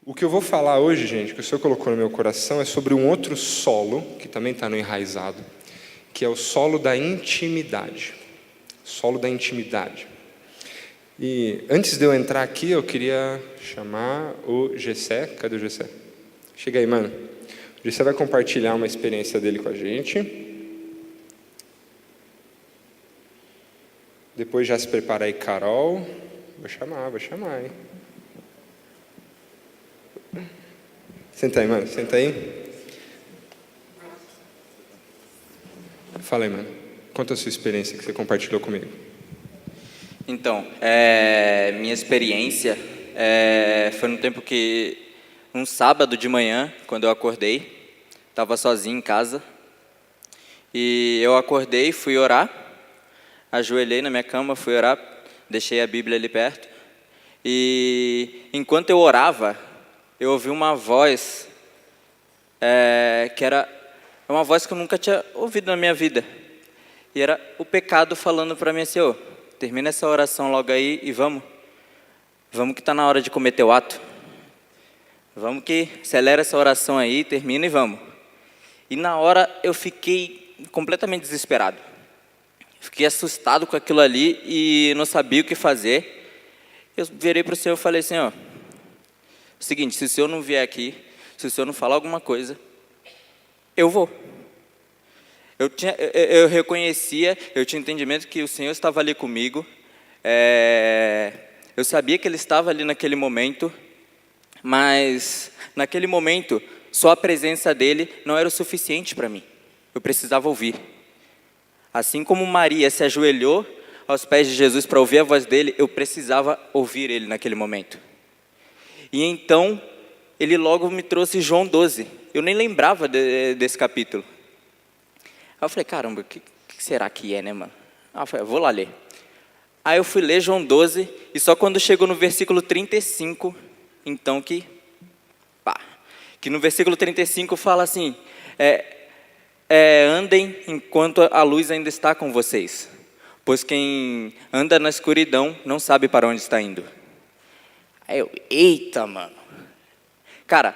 O que eu vou falar hoje, gente, que o Senhor colocou no meu coração, é sobre um outro solo, que também está no enraizado, que é o solo da intimidade. Solo da intimidade. E antes de eu entrar aqui, eu queria chamar o Gessé. Cadê o Gessé? Chega aí, mano. O Gessé vai compartilhar uma experiência dele com a gente. Depois já se prepara aí, Carol. Vou chamar, hein? Senta aí, mano, senta aí. Fala aí, mano. Conta a sua experiência que você compartilhou comigo. Então, minha experiência foi no tempo que, um sábado de manhã, quando eu acordei, estava sozinho em casa, e eu acordei, fui orar, ajoelhei na minha cama, fui orar, deixei a Bíblia ali perto, e enquanto eu orava, eu ouvi uma voz, que era uma voz que eu nunca tinha ouvido na minha vida, e era o pecado falando para mim assim: termina essa oração logo aí e vamos que está na hora de cometer o ato, vamos que acelera essa oração aí, termina e vamos. E na hora eu fiquei completamente desesperado, fiquei assustado com aquilo ali e não sabia o que fazer. Eu virei para o Senhor e falei: Senhor, seguinte, se o Senhor não vier aqui, se o Senhor não falar alguma coisa, eu vou. Eu reconhecia, eu tinha entendimento que o Senhor estava ali comigo, eu sabia que Ele estava ali naquele momento, mas naquele momento, só a presença dEle não era o suficiente para mim, eu precisava ouvir. Assim como Maria se ajoelhou aos pés de Jesus para ouvir a voz dEle, eu precisava ouvir Ele naquele momento. E então, Ele logo me trouxe João 12, eu nem lembrava desse capítulo. Aí eu falei: caramba, o que será que é, né, mano? Aí eu falei: vou lá ler. Aí eu fui ler João 12, e só quando chegou no versículo 35, então que no versículo 35 fala assim: andem enquanto a luz ainda está com vocês, pois quem anda na escuridão não sabe para onde está indo. Aí eu: eita, mano. Cara,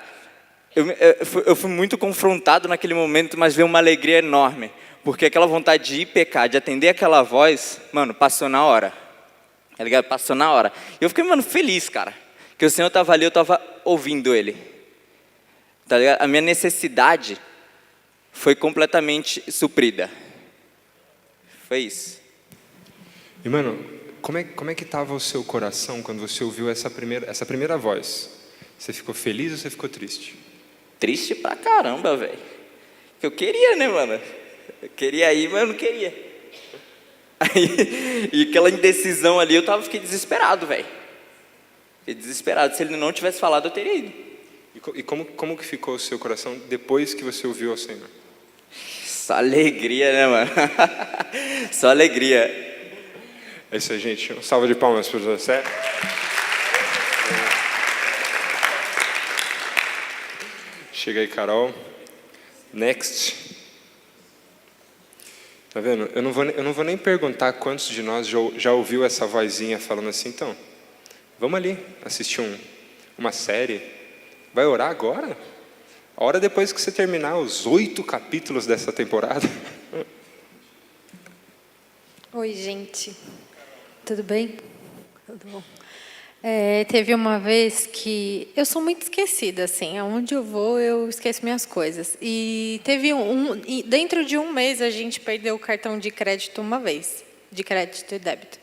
eu fui muito confrontado naquele momento, mas veio uma alegria enorme, porque aquela vontade de ir pecar, de atender aquela voz, mano, passou na hora, tá ligado? Passou na hora. E eu fiquei, mano, feliz, cara, que o Senhor estava ali, eu estava ouvindo Ele, tá ligado? A minha necessidade foi completamente suprida. Foi isso. E, mano, como é que estava o seu coração quando você ouviu essa primeira voz? Você ficou feliz ou você ficou triste? Triste pra caramba, velho. Eu queria, né, mano? Eu queria ir, mas eu não queria. Aí, e aquela indecisão ali, fiquei desesperado, velho. Fiquei desesperado. Se Ele não tivesse falado, eu teria ido. E como que ficou o seu coração depois que você ouviu ao Senhor? Só alegria, né, mano? Só alegria. É isso aí, gente. Um salve de palmas para o José. Chega aí, Carol. Next. Tá vendo? Eu não vou nem perguntar quantos de nós já ouviu essa vozinha falando assim: então, vamos ali assistir uma série. Vai orar agora? Ora depois que você terminar os 8 capítulos dessa temporada. Oi, gente. Tudo bem? Tudo bom. Teve uma vez que eu sou muito esquecida, assim, aonde eu vou eu esqueço minhas coisas. E teve dentro de um mês a gente perdeu o cartão de crédito uma vez, de crédito e débito.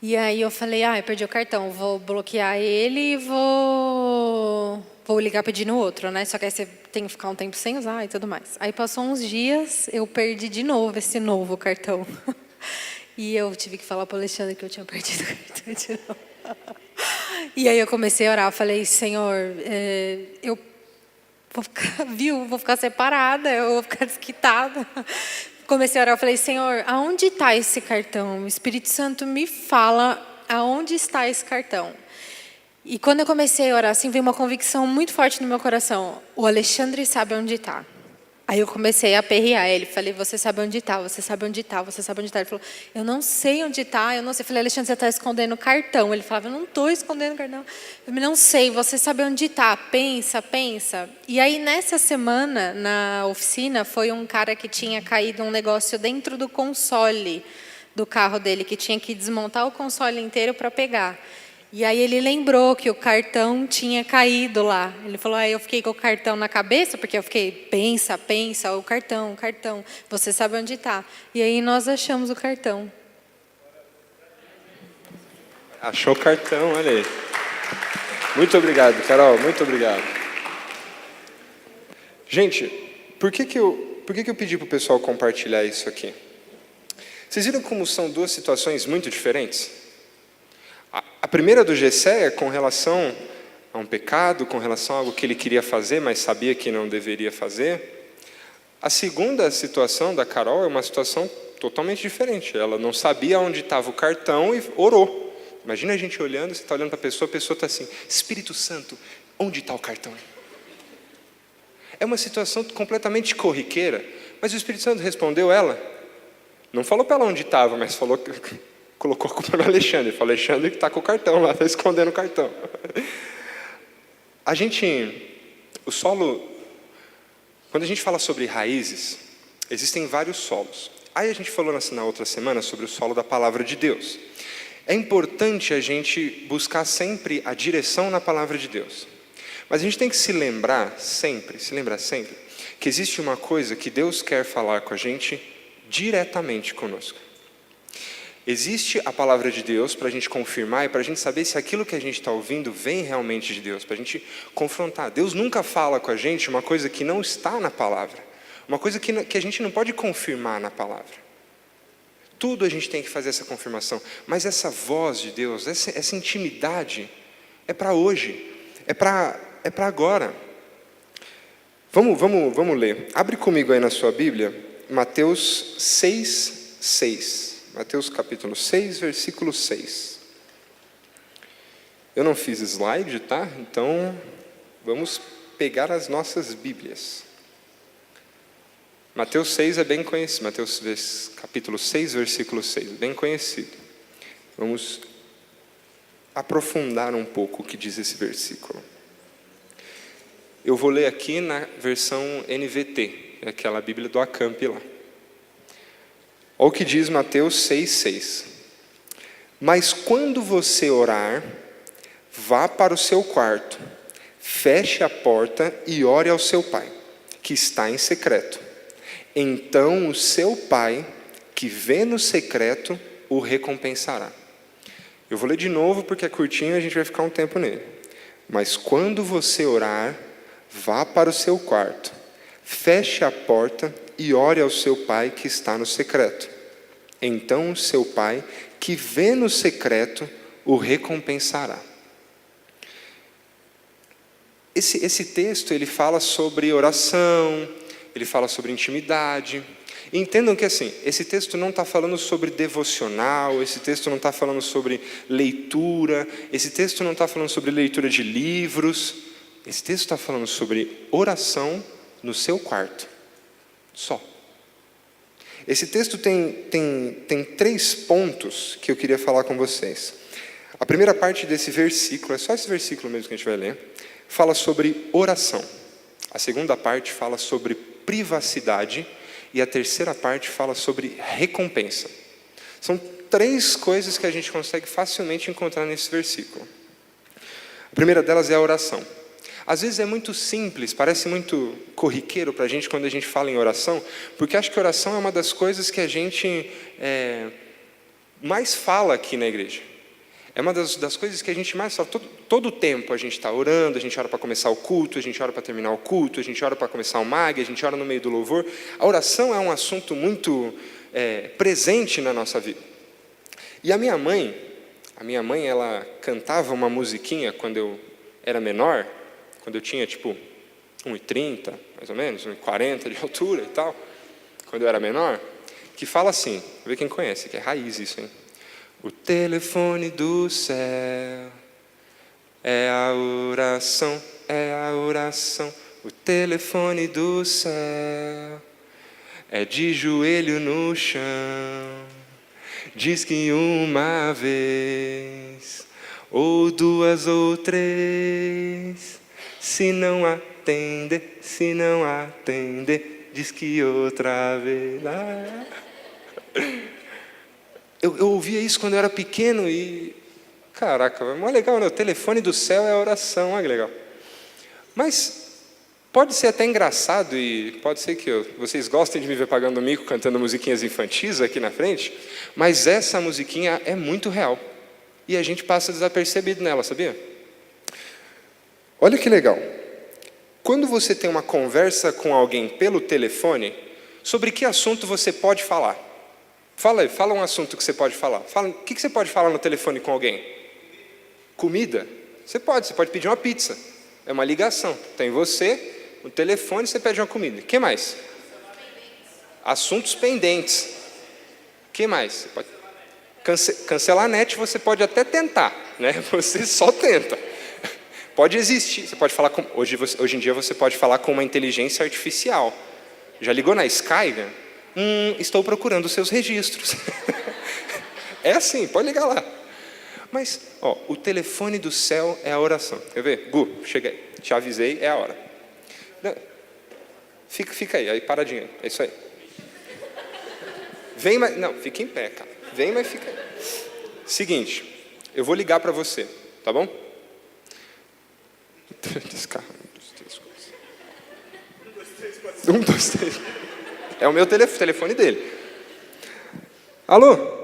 E aí eu falei: eu perdi o cartão, vou bloquear ele e vou ligar pedindo outro, né? Só que aí você tem que ficar um tempo sem usar e tudo mais. Aí passou uns dias, eu perdi de novo esse novo cartão. E eu tive que falar para o Alexandre que eu tinha perdido o cartão de novo. E aí eu comecei a orar, eu falei: Senhor, eu vou ficar separada, eu vou ficar desquitada. Comecei a orar, eu falei: Senhor, aonde está esse cartão? O Espírito Santo me fala aonde está esse cartão. E quando eu comecei a orar, assim, veio uma convicção muito forte no meu coração: o Alexandre sabe onde está. Aí eu comecei a aperrear ele, falei, você sabe onde está, você sabe onde está, você sabe onde está. Ele falou, eu não sei onde está, eu não sei. Eu falei, Alexandre, você está escondendo o cartão. Ele falava, eu não estou escondendo o cartão. Eu não sei, você sabe onde está, pensa, pensa. E aí, nessa semana, na oficina, foi um cara que tinha caído um negócio dentro do console do carro dele, que tinha que desmontar o console inteiro para pegar. E aí ele lembrou que o cartão tinha caído lá. Ele falou, eu fiquei com o cartão na cabeça, porque eu fiquei, pensa, o cartão, você sabe onde está. E aí nós achamos o cartão. Achou o cartão, olha aí. Muito obrigado, Carol, muito obrigado. Gente, por que eu pedi para o pessoal compartilhar isso aqui? Vocês viram como são duas situações muito diferentes? A primeira do Jessé é com relação a um pecado, com relação a algo que ele queria fazer, mas sabia que não deveria fazer. A segunda situação da Carol é uma situação totalmente diferente. Ela não sabia onde estava o cartão e orou. Imagina a gente olhando, você está olhando para a pessoa está assim, Espírito Santo, onde está o cartão? É uma situação completamente corriqueira, mas o Espírito Santo respondeu ela. Não falou para ela onde estava, mas falou que... colocou a culpa no Alexandre. Falou, Alexandre que está com o cartão lá, está escondendo o cartão. O solo, quando a gente fala sobre raízes, existem vários solos. Aí a gente falou na outra semana sobre o solo da palavra de Deus. É importante a gente buscar sempre a direção na palavra de Deus. Mas a gente tem que se lembrar sempre, que existe uma coisa que Deus quer falar com a gente diretamente conosco. Existe a palavra de Deus para a gente confirmar e para a gente saber se aquilo que a gente está ouvindo vem realmente de Deus, para a gente confrontar. Deus nunca fala com a gente uma coisa que não está na palavra, uma coisa que a gente não pode confirmar na palavra. Tudo a gente tem que fazer essa confirmação, mas essa voz de Deus, essa intimidade, é para hoje, é para agora. Vamos ler. Abre comigo aí na sua Bíblia, Mateus 6:6. Mateus capítulo 6, versículo 6. Eu não fiz slide, tá? Então, vamos pegar as nossas Bíblias. Mateus 6 é bem conhecido. Mateus capítulo 6, versículo 6. Bem conhecido. Vamos aprofundar um pouco o que diz esse versículo. Eu vou ler aqui na versão NVT, aquela Bíblia do Acamp lá. Olha o que diz Mateus 6:6. Mas quando você orar, vá para o seu quarto, feche a porta e ore ao seu pai, que está em secreto. Então o seu pai, que vê no secreto, o recompensará. Eu vou ler de novo porque é curtinho e a gente vai ficar um tempo nele. Mas quando você orar, vá para o seu quarto, feche a porta e ore ao seu pai que está no secreto. Então o seu pai, que vê no secreto, o recompensará. Esse texto, ele fala sobre oração, ele fala sobre intimidade. E entendam que assim, esse texto não está falando sobre devocional, esse texto não está falando sobre leitura, esse texto não está falando sobre leitura de livros. Esse texto está falando sobre oração no seu quarto. Só. Esse texto tem 3 pontos que eu queria falar com vocês. A primeira parte desse versículo, é só esse versículo mesmo que a gente vai ler, fala sobre oração. A segunda parte fala sobre privacidade. E a terceira parte fala sobre recompensa. São 3 coisas que a gente consegue facilmente encontrar nesse versículo. A primeira delas é a oração. Às vezes é muito simples, parece muito corriqueiro para a gente quando a gente fala em oração, porque acho que oração é uma das coisas que a gente mais fala aqui na igreja. É uma das coisas que a gente mais fala. Todo o tempo a gente está orando, a gente ora para começar o culto, a gente ora para terminar o culto, a gente ora para começar o mag, a gente ora no meio do louvor. A oração é um assunto muito presente na nossa vida. E a minha mãe, ela cantava uma musiquinha quando eu era menor, quando eu tinha tipo 1,30, mais ou menos, 1,40 de altura e tal, quando eu era menor, que fala assim, vou ver quem conhece, que é raiz isso, hein? O telefone do céu é a oração O telefone do céu é de joelho no chão. Diz que uma vez, ou duas ou três, se não atender, diz que outra vez. Eu ouvia isso quando eu era pequeno e... Caraca, é mó legal, né? O telefone do céu é a oração, olha que legal. Mas pode ser até engraçado e pode ser que vocês gostem de me ver pagando mico cantando musiquinhas infantis aqui na frente, mas essa musiquinha é muito real. E a gente passa desapercebido nela, sabia? Olha que legal. Quando você tem uma conversa com alguém pelo telefone, sobre que assunto você pode falar? Fala aí, fala um assunto que você pode falar. O que você pode falar no telefone com alguém? Comida? Você pode pedir uma pizza. É uma ligação. Tem você, no telefone, você pede uma comida. O que mais? Assuntos pendentes. O que mais? Você pode... Cancelar a net você pode até tentar, né? Você só tenta. Pode existir. Você pode falar com... Hoje em dia você pode falar com uma inteligência artificial. Já ligou na Sky, né? Estou procurando os seus registros. É assim, pode ligar lá. Mas, o telefone do céu é a oração. Quer ver? Gu, chega aí. Te avisei, é a hora. Não, fica aí paradinho. É isso aí. Vem, mas... Não, fica em pé, cara. Vem, mas fica aí. Seguinte, eu vou ligar para você, tá bom? Descarga. 1, 2, 3. É o meu telefone dele. Alô?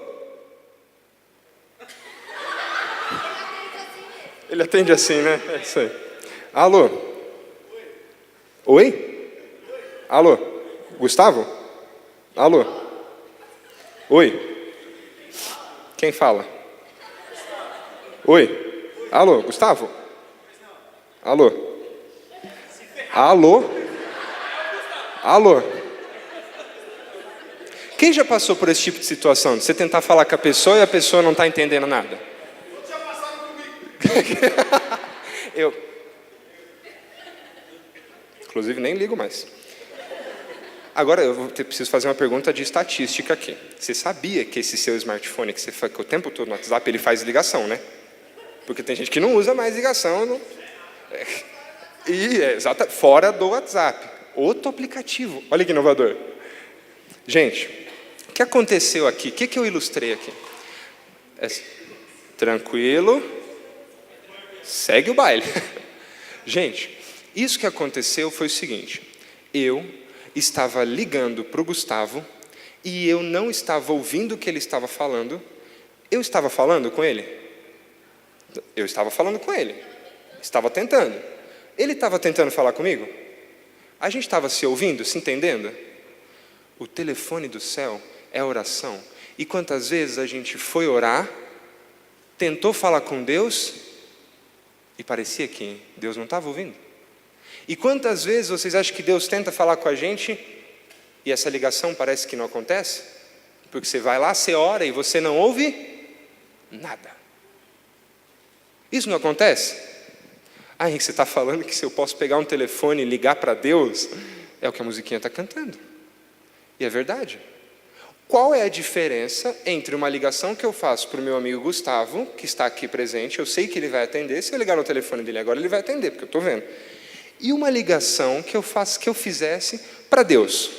Ele atende assim, né? É isso aí. Alô? Oi? Alô? Gustavo? Alô? Oi? Quem fala? Oi? Alô? Gustavo? Alô? Alô? Alô? Quem já passou por esse tipo de situação? De você tentar falar com a pessoa e a pessoa não está entendendo nada? Já passaram comigo. Inclusive, nem ligo mais. Agora, preciso fazer uma pergunta de estatística aqui. Você sabia que esse seu smartphone, que você fica o tempo todo no WhatsApp, ele faz ligação, né? Porque tem gente que não usa mais ligação. Não... fora do WhatsApp. Outro aplicativo. Olha que inovador. Gente, o que aconteceu aqui? O que eu ilustrei aqui? Tranquilo. Segue o baile. Gente, isso que aconteceu foi o seguinte. Eu estava ligando para o Gustavo e eu não estava ouvindo o que ele estava falando. Eu estava falando com ele? Eu estava falando com ele. Estava tentando. Ele estava tentando falar comigo? A gente estava se ouvindo, se entendendo? O telefone do céu é oração. E quantas vezes a gente foi orar, tentou falar com Deus e parecia que Deus não estava ouvindo? E quantas vezes vocês acham que Deus tenta falar com a gente e essa ligação parece que não acontece? Porque você vai lá, você ora e você não ouve nada. Isso não acontece? Henrique, você está falando que se eu posso pegar um telefone e ligar para Deus, é o que a musiquinha está cantando. E é verdade. Qual é a diferença entre uma ligação que eu faço para o meu amigo Gustavo, que está aqui presente, eu sei que ele vai atender, se eu ligar no telefone dele agora, ele vai atender, porque eu estou vendo. E uma ligação que eu fizesse para Deus.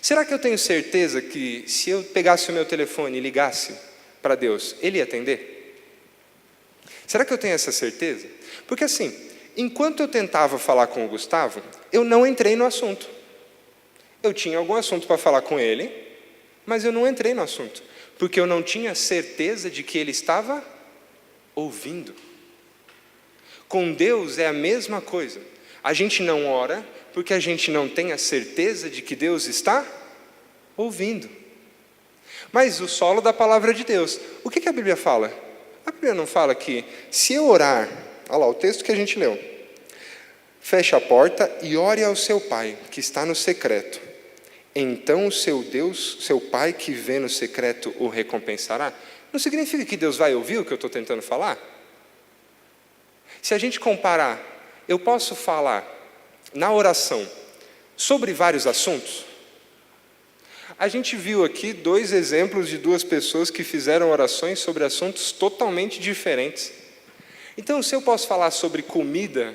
Será que eu tenho certeza que se eu pegasse o meu telefone e ligasse para Deus, ele ia atender? Será que eu tenho essa certeza? Porque assim, enquanto eu tentava falar com o Gustavo, eu não entrei no assunto. Eu tinha algum assunto para falar com ele, mas eu não entrei no assunto, porque eu não tinha certeza de que ele estava ouvindo. Com Deus é a mesma coisa. A gente não ora porque a gente não tem a certeza de que Deus está ouvindo. Mas o solo da palavra de Deus, o que a Bíblia fala? A Bíblia não fala que se eu orar, olha lá o texto que a gente leu, feche a porta e ore ao seu pai, que está no secreto. Então o seu Deus, seu pai que vê no secreto o recompensará. Não significa que Deus vai ouvir o que eu estou tentando falar? Se a gente comparar, eu posso falar na oração sobre vários assuntos? A gente viu aqui 2 exemplos de 2 pessoas que fizeram orações sobre assuntos totalmente diferentes. Então, se eu posso falar sobre comida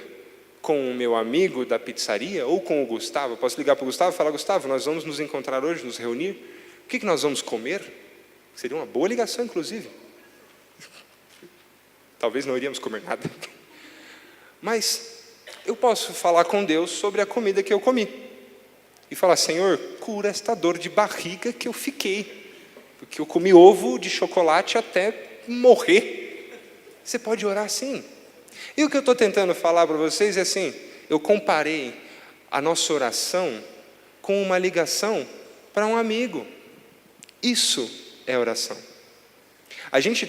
com o meu amigo da pizzaria, ou com o Gustavo, eu posso ligar para o Gustavo e falar: Gustavo, nós vamos nos encontrar hoje, nos reunir, o que nós vamos comer? Seria uma boa ligação, inclusive. Talvez não iríamos comer nada. Mas eu posso falar com Deus sobre a comida que eu comi. E falar: Senhor, cura esta dor de barriga que eu fiquei, porque eu comi ovo de chocolate até morrer. Você pode orar assim. E o que eu estou tentando falar para vocês é assim: eu comparei a nossa oração com uma ligação para um amigo. Isso é oração. A gente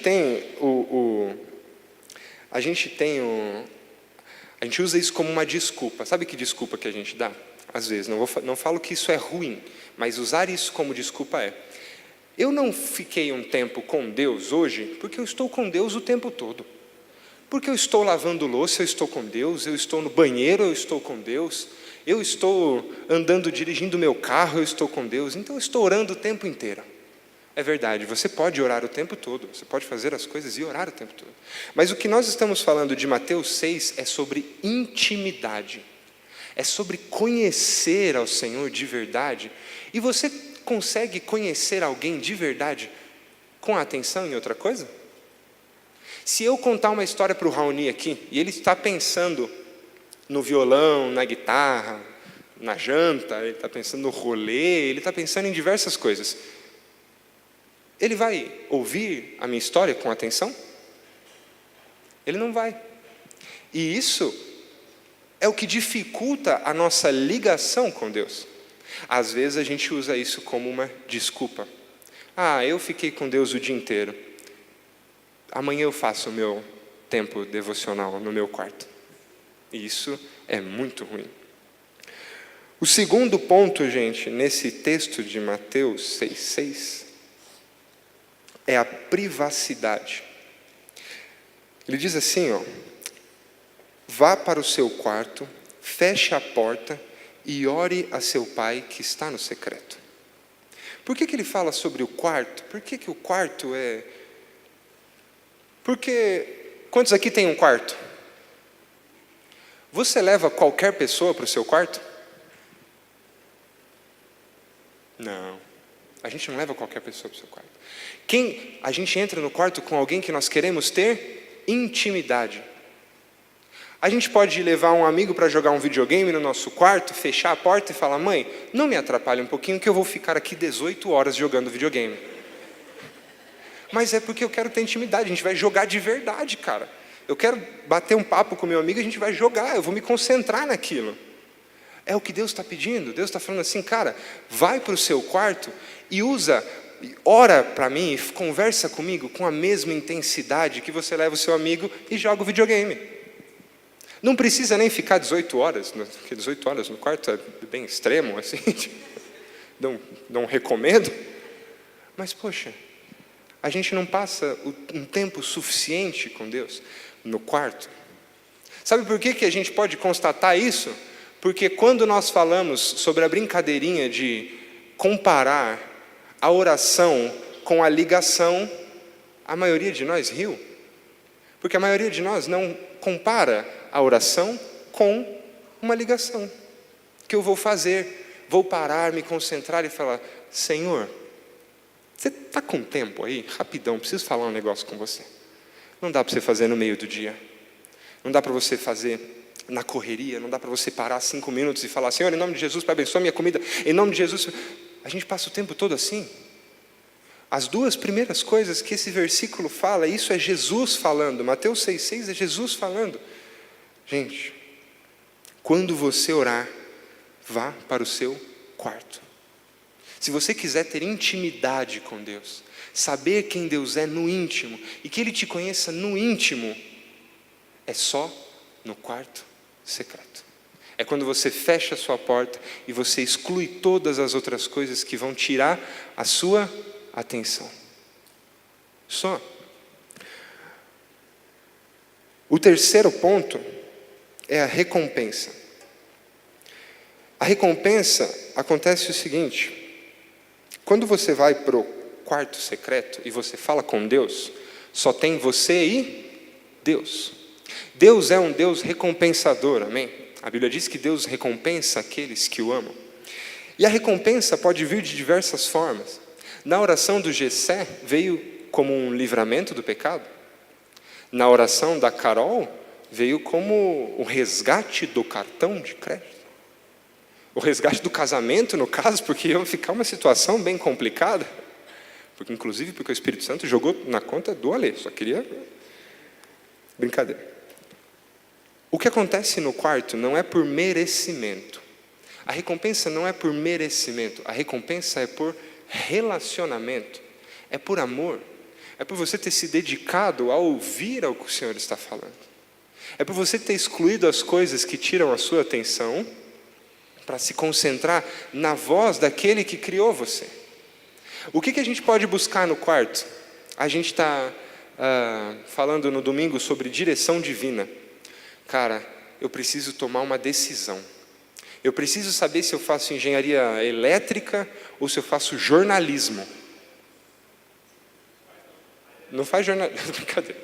usa isso como uma desculpa. Sabe que desculpa que a gente dá? Às vezes, não falo que isso é ruim, mas usar isso como desculpa é: eu não fiquei um tempo com Deus hoje, porque eu estou com Deus o tempo todo. Porque eu estou lavando louça, eu estou com Deus, eu estou no banheiro, eu estou com Deus, eu estou andando, dirigindo o meu carro, eu estou com Deus, então eu estou orando o tempo inteiro. É verdade, você pode orar o tempo todo, você pode fazer as coisas e orar o tempo todo. Mas o que nós estamos falando de Mateus 6 é sobre intimidade. É sobre conhecer ao Senhor de verdade. E você consegue conhecer alguém de verdade com atenção em outra coisa? Se eu contar uma história para o Raoni aqui, e ele está pensando no violão, na guitarra, na janta, ele está pensando no rolê, ele está pensando em diversas coisas, ele vai ouvir a minha história com atenção? Ele não vai. E isso é o que dificulta a nossa ligação com Deus. Às vezes a gente usa isso como uma desculpa. Eu fiquei com Deus o dia inteiro. Amanhã eu faço o meu tempo devocional no meu quarto. E isso é muito ruim. O segundo ponto, gente, nesse texto de Mateus 6,6, é a privacidade. Ele diz assim, vá para o seu quarto, feche a porta e ore a seu pai que está no secreto. Por que ele fala sobre o quarto? Por que o quarto é... Porque, quantos aqui tem um quarto? Você leva qualquer pessoa para o seu quarto? Não. A gente não leva qualquer pessoa para o seu quarto. A gente entra no quarto com alguém que nós queremos ter intimidade. A gente pode levar um amigo para jogar um videogame no nosso quarto, fechar a porta e falar: mãe, não me atrapalhe um pouquinho que eu vou ficar aqui 18 horas jogando videogame. Mas é porque eu quero ter intimidade, a gente vai jogar de verdade, cara. Eu quero bater um papo com meu amigo, a gente vai jogar, eu vou me concentrar naquilo. É o que Deus está pedindo. Deus está falando assim: cara, vai para o seu quarto e ora para mim, e conversa comigo com a mesma intensidade que você leva o seu amigo e joga o videogame. Não precisa nem ficar 18 horas, porque 18 horas no quarto é bem extremo, assim, não recomendo. Mas, poxa, a gente não passa um tempo suficiente com Deus no quarto. Sabe por que a gente pode constatar isso? Porque quando nós falamos sobre a brincadeirinha de comparar a oração com a ligação, a maioria de nós riu. Porque a maioria de nós não compara a oração com uma ligação. Que eu vou fazer, vou parar, me concentrar e falar: Senhor, você está com tempo aí? Rapidão, preciso falar um negócio com você. Não dá para você fazer no meio do dia. Não dá para você fazer na correria. Não dá para você parar 5 minutos e falar: Senhor, em nome de Jesus, Pai, abençoa a minha comida. Em nome de Jesus. A gente passa o tempo todo assim. As 2 primeiras coisas que esse versículo fala, isso é Jesus falando. Mateus 6,6 é Jesus falando. Gente, quando você orar, vá para o seu quarto. Se você quiser ter intimidade com Deus, saber quem Deus é no íntimo, e que Ele te conheça no íntimo, é só no quarto secreto. É quando você fecha a sua porta e você exclui todas as outras coisas que vão tirar a sua atenção. Só. O terceiro ponto é a recompensa. A recompensa acontece o seguinte: quando você vai para o quarto secreto e você fala com Deus, só tem você e Deus. Deus é um Deus recompensador, amém? A Bíblia diz que Deus recompensa aqueles que o amam. E a recompensa pode vir de diversas formas. Na oração do Jessé veio como um livramento do pecado. Na oração da Carol veio como o resgate do cartão de crédito. O resgate do casamento, no caso, porque ia ficar uma situação bem complicada. Inclusive porque o Espírito Santo jogou na conta do Alê. Só queria... Brincadeira. O que acontece no quarto não é por merecimento. A recompensa não é por merecimento. A recompensa é por relacionamento. É por amor. É por você ter se dedicado a ouvir ao que o Senhor está falando. É por você ter excluído as coisas que tiram a sua atenção para se concentrar na voz daquele que criou você. O que a gente pode buscar no quarto? A gente está falando no domingo sobre direção divina. Cara, eu preciso tomar uma decisão. Eu preciso saber se eu faço engenharia elétrica ou se eu faço jornalismo. Não faz jornalismo, brincadeira.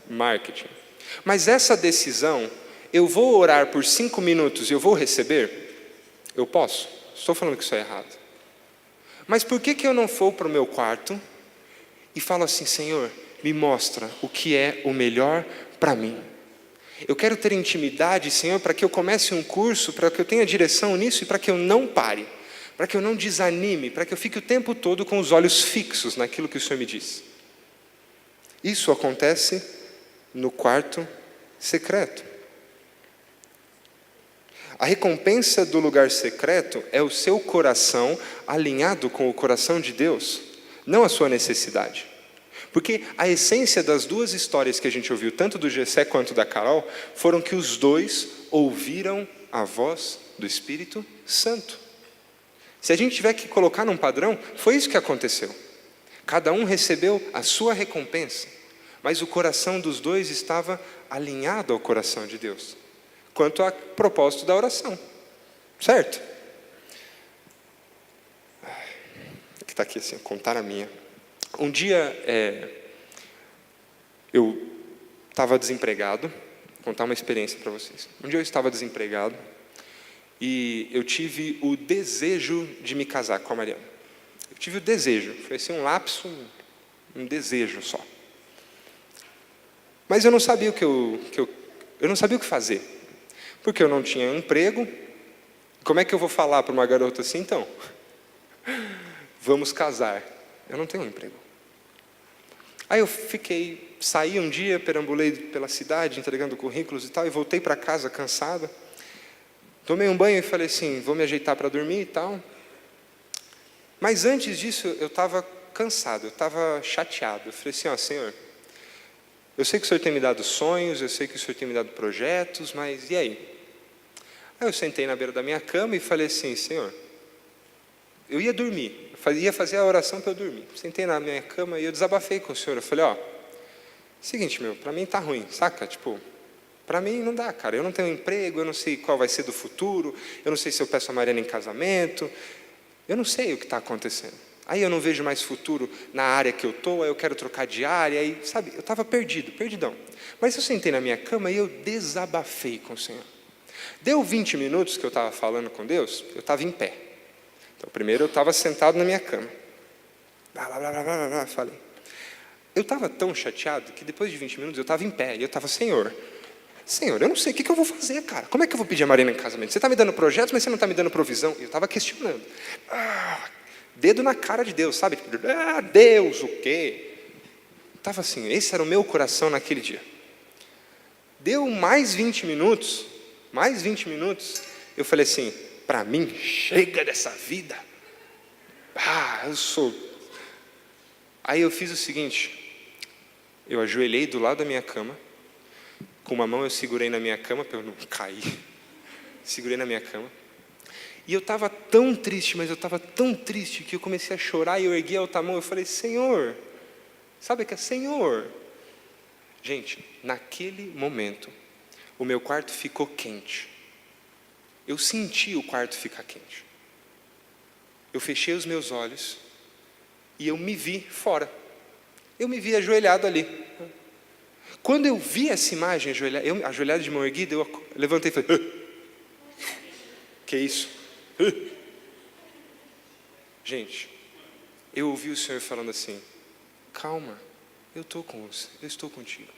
Marketing. Mas essa decisão, eu vou orar por 5 minutos e eu vou receber? Eu posso? Estou falando que isso é errado. Mas por que eu não vou para o meu quarto e falo assim: Senhor, me mostra o que é o melhor para mim. Eu quero ter intimidade, Senhor, para que eu comece um curso, para que eu tenha direção nisso e para que eu não pare, para que eu não desanime, para que eu fique o tempo todo com os olhos fixos naquilo que o Senhor me diz. Isso acontece no quarto secreto. A recompensa do lugar secreto é o seu coração alinhado com o coração de Deus, não a sua necessidade. Porque a essência das duas histórias que a gente ouviu, tanto do Jessé quanto da Carol, foram que os dois ouviram a voz do Espírito Santo. Se a gente tiver que colocar num padrão, foi isso que aconteceu. Cada um recebeu a sua recompensa, mas o coração dos dois estava alinhado ao coração de Deus, quanto a propósito da oração, certo? Que está aqui assim, contar a minha. Um dia, eu estava desempregado. Vou contar uma experiência para vocês. Um dia eu estava desempregado e eu tive o desejo de me casar com a Mariana. Eu tive o desejo, foi assim um lapso, um desejo só. Mas eu não sabia eu não sabia o que fazer, porque eu não tinha emprego. Como é que eu vou falar para uma garota assim, então? Vamos casar. Eu não tenho um emprego. Aí eu saí um dia, perambulei pela cidade, entregando currículos e tal, e voltei para casa cansado. Tomei um banho e falei assim, vou me ajeitar para dormir e tal. Mas antes disso, eu estava cansado, eu estava chateado. Eu falei assim, ó, Senhor, eu sei que o Senhor tem me dado sonhos, eu sei que o Senhor tem me dado projetos, mas e aí? Aí eu sentei na beira da minha cama e falei assim, Senhor, eu ia dormir. Ia fazer a oração para eu dormir. Sentei na minha cama e eu desabafei com o Senhor. Eu falei, ó, seguinte, para mim tá ruim, saca? Para mim não dá, cara. Eu não tenho emprego, eu não sei qual vai ser do futuro, eu não sei se eu peço a Mariana em casamento, eu não sei o que está acontecendo. Aí eu não vejo mais futuro na área que eu estou, aí eu quero trocar de área, aí, sabe? Eu estava perdidão. Mas eu sentei na minha cama e eu desabafei com o Senhor. Deu 20 minutos que eu estava falando com Deus, eu estava em pé. Então, primeiro eu estava sentado na minha cama. Falei. Eu estava tão chateado que depois de 20 minutos eu estava em pé. E eu estava, Senhor, eu não sei o que eu vou fazer, cara. Como é que eu vou pedir a Mariana em casamento? Você está me dando projetos, mas você não está me dando provisão. E eu estava questionando. Dedo na cara de Deus, sabe? Deus, o quê? Estava assim, esse era o meu coração naquele dia. Deu mais 20 minutos, eu falei assim, para mim, chega dessa vida. Aí eu fiz o seguinte, eu ajoelhei do lado da minha cama, com uma mão eu segurei na minha cama, para eu não cair, segurei na minha cama, e eu estava tão triste, mas eu estava tão triste, que eu comecei a chorar, e eu ergui a outra mão, eu falei, Senhor, sabe o que é Senhor? Gente, naquele momento, o meu quarto ficou quente. eu senti o quarto ficar quente. Eu fechei os meus olhos e eu me vi fora. Eu me vi ajoelhado ali. Quando eu vi essa imagem ajoelhado de mão erguida, eu levantei e falei, que isso? Gente, eu ouvi o Senhor falando assim, calma, eu estou com você, eu estou contigo.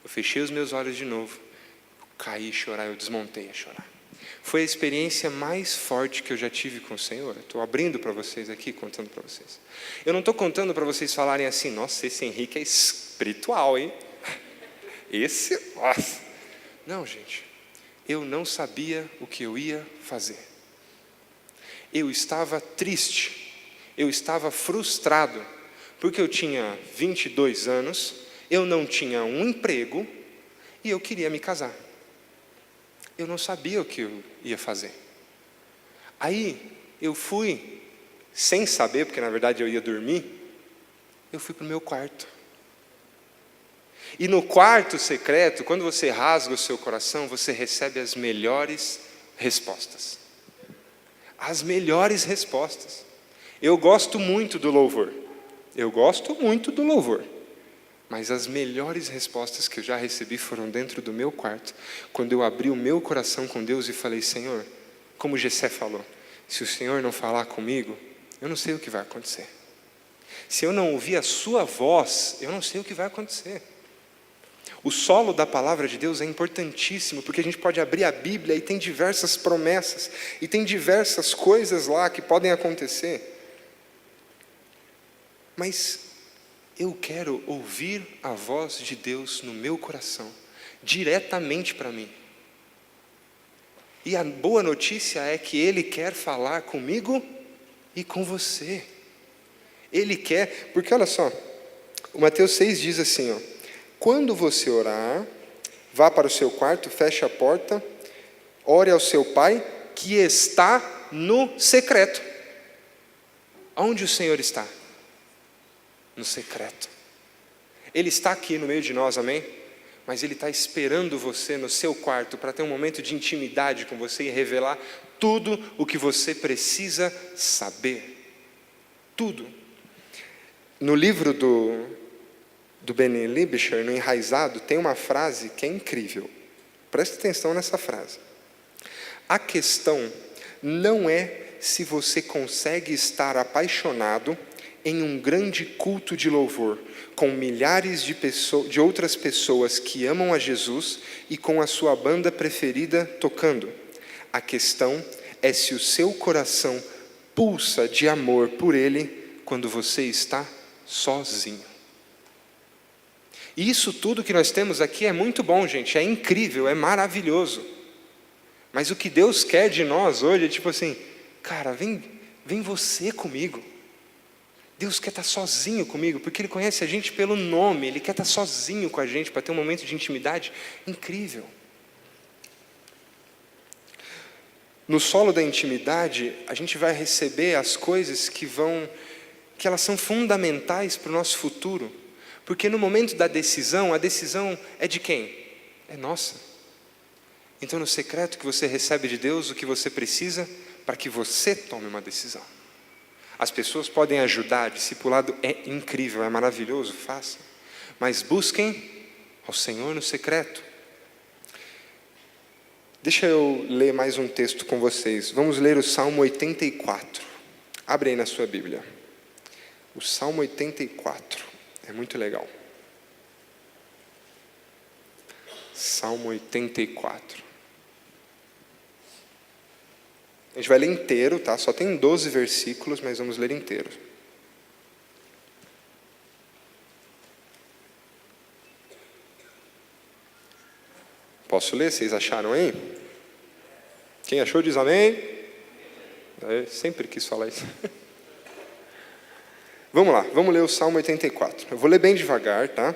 Eu fechei os meus olhos de novo, eu caí a chorar, eu desmontei a chorar. Foi a experiência mais forte que eu já tive com o Senhor. Estou abrindo para vocês aqui, contando para vocês. Eu não estou contando para vocês falarem assim, nossa, esse Henrique é espiritual, hein? Nossa. Não, gente, eu não sabia o que eu ia fazer. Eu estava triste, eu estava frustrado, porque eu tinha 22 anos, eu não tinha um emprego e eu queria me casar. Eu não sabia o que eu ia fazer. Aí eu fui, sem saber, porque na verdade eu ia dormir, eu fui para o meu quarto. E no quarto secreto, quando você rasga o seu coração, você recebe as melhores respostas. As melhores respostas. Eu gosto muito do louvor. Mas as melhores respostas que eu já recebi foram dentro do meu quarto, quando eu abri o meu coração com Deus e falei, Senhor, como Jessé falou, se o Senhor não falar comigo, eu não sei o que vai acontecer. Se eu não ouvir a sua voz, eu não sei o que vai acontecer. O solo da palavra de Deus é importantíssimo, porque a gente pode abrir a Bíblia e tem diversas promessas, e tem diversas coisas lá que podem acontecer. Mas eu quero ouvir a voz de Deus no meu coração, diretamente para mim. E a boa notícia é que Ele quer falar comigo e com você. Ele quer, porque olha só, o Mateus 6 diz assim, ó, quando você orar, vá para o seu quarto, feche a porta, ore ao seu Pai que está no secreto. Onde o Senhor está? No secreto. Ele está aqui no meio de nós, amém? Mas Ele está esperando você no seu quarto para ter um momento de intimidade com você e revelar tudo o que você precisa saber. Tudo. No livro do Benny Libesher, no Enraizado, tem uma frase que é incrível. Preste atenção nessa frase. A questão não é se você consegue estar apaixonado em um grande culto de louvor, com milhares de outras pessoas que amam a Jesus e com a sua banda preferida tocando. A questão é se o seu coração pulsa de amor por Ele quando você está sozinho. E isso tudo que nós temos aqui é muito bom, gente, é incrível, é maravilhoso. Mas o que Deus quer de nós hoje é tipo assim, cara, vem você comigo. Deus quer estar sozinho comigo, porque Ele conhece a gente pelo nome, Ele quer estar sozinho com a gente, para ter um momento de intimidade incrível. No solo da intimidade, a gente vai receber as coisas que elas são fundamentais para o nosso futuro, porque no momento da decisão, a decisão é de quem? É nossa. Então no secreto que você recebe de Deus, o que você precisa para que você tome uma decisão. As pessoas podem ajudar, discipulado é incrível, é maravilhoso, façam. Mas busquem ao Senhor no secreto. Deixa eu ler mais um texto com vocês. Vamos ler o Salmo 84. Abre aí na sua Bíblia. O Salmo 84. É muito legal. Salmo 84. A gente vai ler inteiro, tá? Só tem 12 versículos, mas vamos ler inteiro. Posso ler? Vocês acharam aí? Quem achou diz amém. Eu sempre quis falar isso. Vamos lá, vamos ler o Salmo 84. Eu vou ler bem devagar, tá?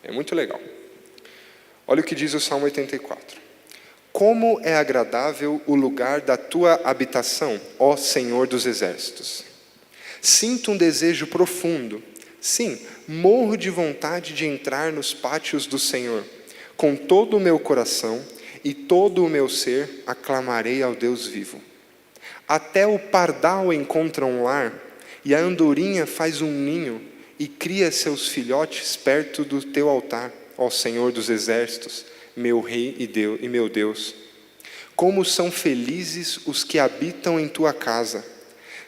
É muito legal. Olha o que diz o Salmo 84. Como é agradável o lugar da tua habitação, ó Senhor dos exércitos. Sinto um desejo profundo. Sim, morro de vontade de entrar nos pátios do Senhor. Com todo o meu coração, e todo o meu ser aclamarei ao Deus vivo. Até o pardal encontra um lar, e a andorinha faz um ninho, e cria seus filhotes perto do teu altar, ó Senhor dos exércitos, meu Rei e meu Deus. Como são felizes os que habitam em tua casa,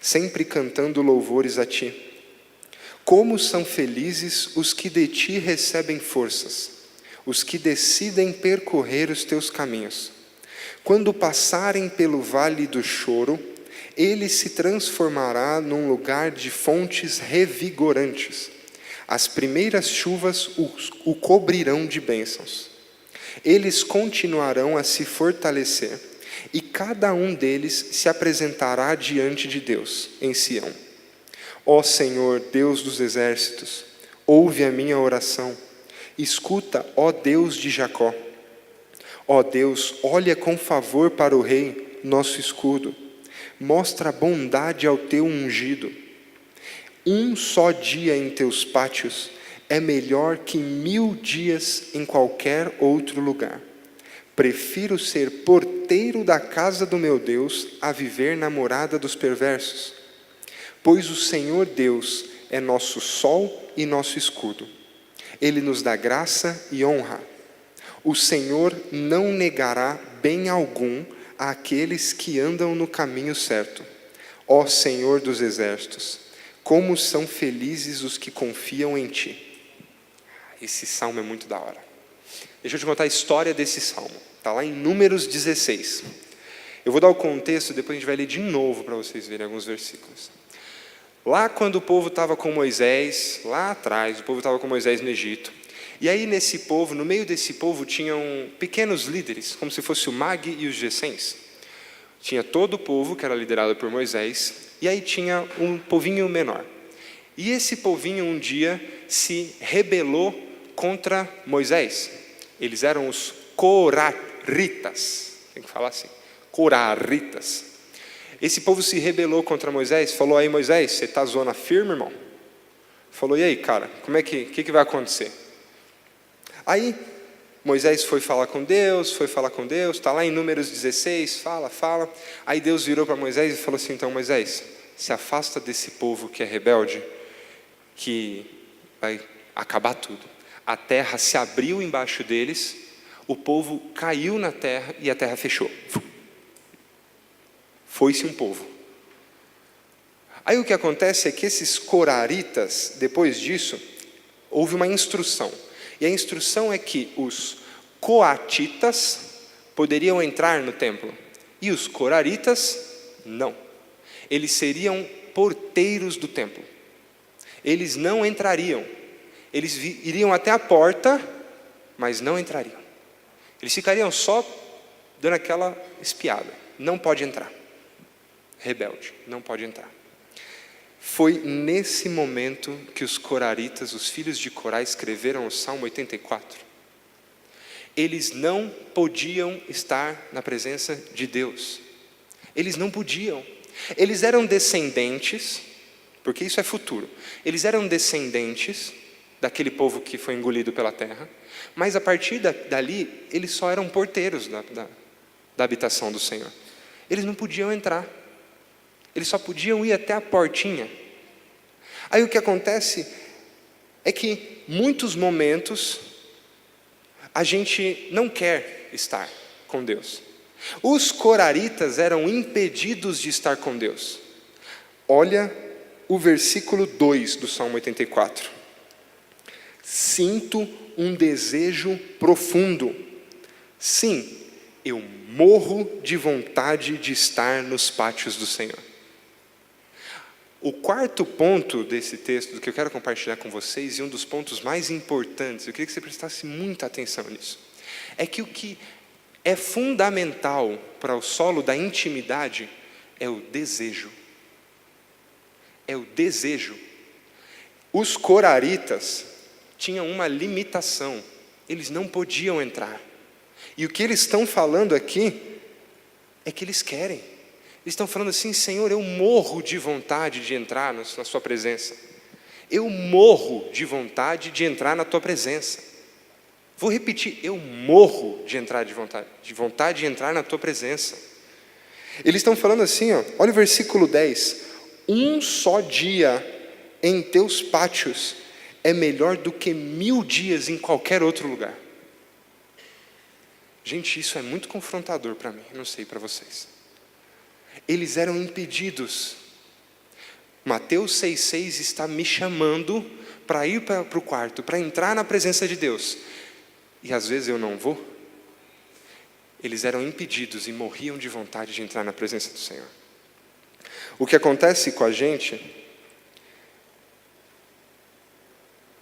sempre cantando louvores a ti. Como são felizes os que de ti recebem forças, os que decidem percorrer os teus caminhos. Quando passarem pelo vale do choro, ele se transformará num lugar de fontes revigorantes. As primeiras chuvas o cobrirão de bênçãos. Eles continuarão a se fortalecer, e cada um deles se apresentará diante de Deus, em Sião. Ó Senhor, Deus dos exércitos, ouve a minha oração. Escuta, ó Deus de Jacó. Ó Deus, olha com favor para o Rei, nosso escudo. Mostra bondade ao teu ungido. Um só dia em teus pátios é melhor que 1000 dias em qualquer outro lugar. Prefiro ser porteiro da casa do meu Deus a viver na morada dos perversos. Pois o Senhor Deus é nosso sol e nosso escudo. Ele nos dá graça e honra. O Senhor não negará bem algum àqueles que andam no caminho certo. Ó Senhor dos exércitos, como são felizes os que confiam em ti. Esse salmo é muito da hora. Deixa eu te contar a história desse salmo. Está lá em Números 16. Eu vou dar o contexto, depois a gente vai ler de novo para vocês verem alguns versículos. Lá quando o povo estava com Moisés, lá atrás, o povo estava com Moisés no Egito. E aí nesse povo, no meio desse povo, tinham pequenos líderes, como se fosse o Mag e os Gessens. Tinha todo o povo, que era liderado por Moisés, e aí tinha um povinho menor. E esse povinho um dia se rebelou contra Moisés. Eles eram os Coraritas, tem que falar assim, Coraritas. Esse povo se rebelou contra Moisés, falou: aí Moisés, você está zona firme, irmão? Falou: e aí, cara, como é que vai acontecer? Aí Moisés foi falar com Deus, está lá em Números 16, fala. Aí Deus virou para Moisés e falou assim: então Moisés, se afasta desse povo que é rebelde, que vai acabar tudo. A terra se abriu embaixo deles, o povo caiu na terra e a terra fechou. Foi-se um povo. Aí o que acontece é que esses coraritas, depois disso, houve uma instrução. E a instrução é que os coatitas poderiam entrar no templo. E os coraritas, não. Eles seriam porteiros do templo. Eles não entrariam. Eles iriam até a porta, mas não entrariam. Eles ficariam só dando aquela espiada. Não pode entrar. Rebelde, não pode entrar. Foi nesse momento que os coraritas, os filhos de Corá, escreveram o Salmo 84. Eles não podiam estar na presença de Deus. Eles não podiam. Eles eram descendentes, porque isso é futuro. Eles eram descendentes daquele povo que foi engolido pela terra, mas a partir dali, eles só eram porteiros da habitação do Senhor. Eles não podiam entrar. Eles só podiam ir até a portinha. Aí o que acontece é que, muitos momentos, a gente não quer estar com Deus. Os coraritas eram impedidos de estar com Deus. Olha o versículo 2 do Salmo 84. Sinto um desejo profundo. Sim, eu morro de vontade de estar nos pátios do Senhor. O quarto ponto desse texto, do que eu quero compartilhar com vocês, e um dos pontos mais importantes, eu queria que você prestasse muita atenção nisso, é que o que é fundamental para o solo da intimidade é o desejo. É o desejo. Os coraritas tinham uma limitação, eles não podiam entrar. E o que eles estão falando aqui é que eles querem. Eles estão falando assim: Senhor, eu morro de vontade de entrar na sua presença. Eu morro de vontade de entrar na tua presença. Vou repetir, eu morro de vontade de entrar na tua presença. Eles estão falando assim, ó, olha o versículo 10. Um só dia em teus pátios é melhor do que 1000 dias em qualquer outro lugar. Gente, isso é muito confrontador para mim, não sei para vocês. Eles eram impedidos. Mateus 6,6 está me chamando para ir para o quarto, para entrar na presença de Deus. E às vezes eu não vou. Eles eram impedidos e morriam de vontade de entrar na presença do Senhor. O que acontece com a gente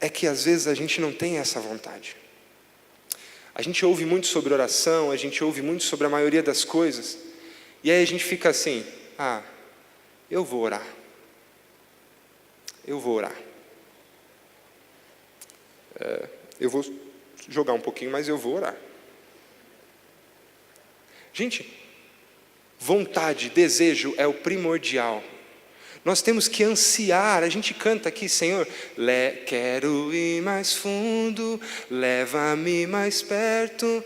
é que às vezes a gente não tem essa vontade. A gente ouve muito sobre oração, a gente ouve muito sobre a maioria das coisas, e aí a gente fica assim, eu vou orar. Eu vou orar. Eu vou jogar um pouquinho, mas eu vou orar. Gente, vontade, desejo é o primordial. Nós temos que ansiar, a gente canta aqui, Senhor, quero ir mais fundo, leva-me mais perto.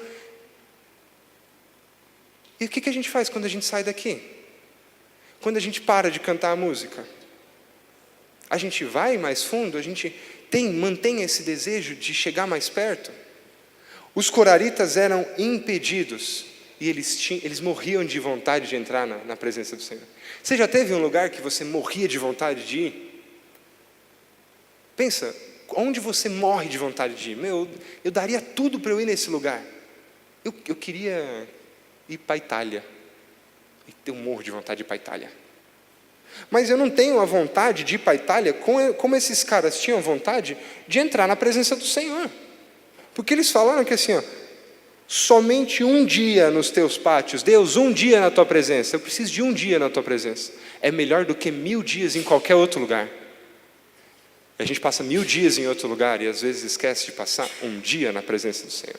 E o que a gente faz quando a gente sai daqui? Quando a gente para de cantar a música? A gente vai mais fundo? A gente mantém esse desejo de chegar mais perto? Os coraritas eram impedidos. E eles morriam de vontade de entrar na presença do Senhor. Você já teve um lugar que você morria de vontade de ir? Pensa, onde você morre de vontade de ir? Eu daria tudo para eu ir nesse lugar. Eu queria ir para a Itália. Eu morro de vontade de ir para a Itália. Mas eu não tenho a vontade de ir para a Itália como esses caras tinham vontade de entrar na presença do Senhor. Porque eles falaram que assim, somente um dia nos teus pátios, Deus, um dia na tua presença, eu preciso de um dia na tua presença, é melhor do que 1000 dias em qualquer outro lugar. A gente passa 1000 dias em outro lugar e às vezes esquece de passar um dia na presença do Senhor.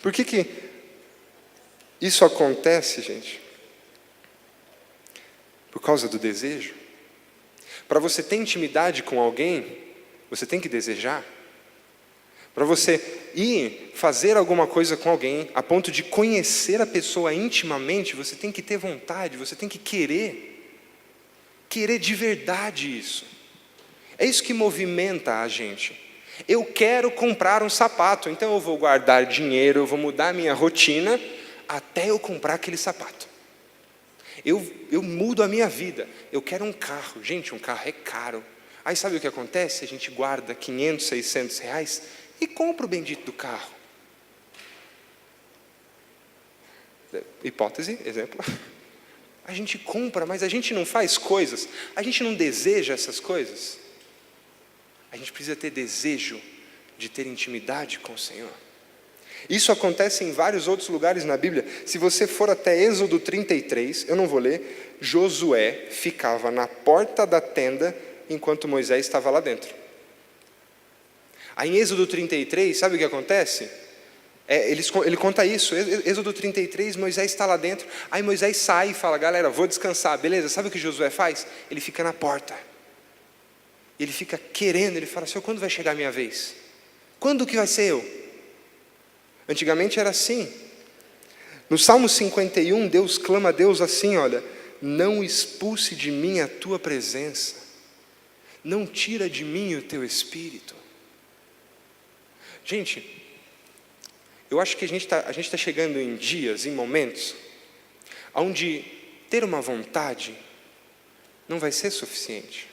Por que isso acontece, gente? Por causa do desejo. Para você ter intimidade com alguém, você tem que desejar. Para você ir fazer alguma coisa com alguém, a ponto de conhecer a pessoa intimamente, você tem que ter vontade, você tem que querer de verdade isso. É isso que movimenta a gente. Eu quero comprar um sapato, então eu vou guardar dinheiro, eu vou mudar a minha rotina, até eu comprar aquele sapato. Eu mudo a minha vida, eu quero um carro. Gente, um carro é caro. Aí sabe o que acontece? A gente guarda 500, 600 reais e compra o bendito do carro. Hipótese, exemplo. A gente compra, mas a gente não faz coisas. A gente não deseja essas coisas. A gente precisa ter desejo de ter intimidade com o Senhor. Isso acontece em vários outros lugares na Bíblia. Se você for até Êxodo 33, eu não vou ler, Josué ficava na porta da tenda enquanto Moisés estava lá dentro. Aí em Êxodo 33, sabe o que acontece? Ele conta isso, Êxodo 33, Moisés está lá dentro, aí Moisés sai e fala, galera, vou descansar, beleza? Sabe o que Josué faz? Ele fica na porta, ele fica querendo, ele fala, Senhor, quando vai chegar a minha vez? Quando que vai ser eu? Antigamente era assim. No Salmo 51, Deus clama a Deus assim, olha, não expulse de mim a tua presença, não tira de mim o teu espírito. Gente, eu acho que a gente está chegando em dias, em momentos, onde ter uma vontade não vai ser suficiente.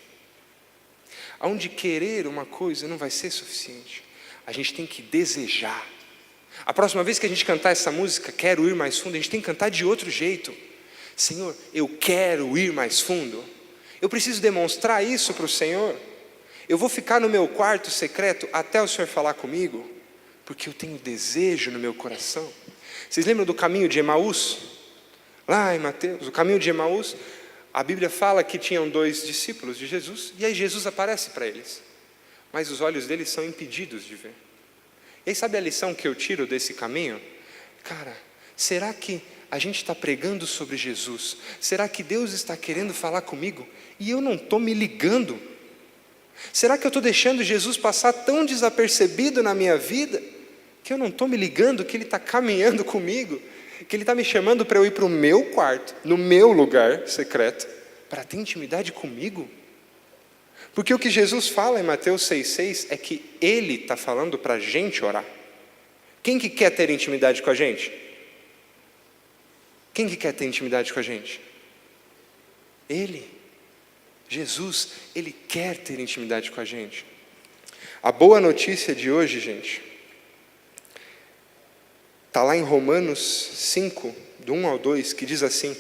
Onde querer uma coisa não vai ser suficiente. A gente tem que desejar. A próxima vez que a gente cantar essa música, quero ir mais fundo, a gente tem que cantar de outro jeito. Senhor, eu quero ir mais fundo. Eu preciso demonstrar isso para o Senhor. Eu vou ficar no meu quarto secreto até o Senhor falar comigo, porque eu tenho desejo no meu coração. Vocês lembram do caminho de Emaús? Lá em Mateus, o caminho de Emaús, a Bíblia fala que tinham 2 discípulos de Jesus, e aí Jesus aparece para eles, mas os olhos deles são impedidos de ver. E aí sabe a lição que eu tiro desse caminho? Cara, será que a gente está pregando sobre Jesus? Será que Deus está querendo falar comigo? E eu não estou me ligando? Será que eu estou deixando Jesus passar tão desapercebido na minha vida, que eu não estou me ligando que Ele está caminhando comigo, que Ele está me chamando para eu ir para o meu quarto, no meu lugar secreto, para ter intimidade comigo? Porque o que Jesus fala em Mateus 6,6 é que Ele está falando para a gente orar. Quem que quer ter intimidade com a gente? Quem que quer ter intimidade com a gente? Ele. Jesus, Ele quer ter intimidade com a gente. A boa notícia de hoje, gente, está lá em Romanos 5, do 1 ao 2, que diz assim: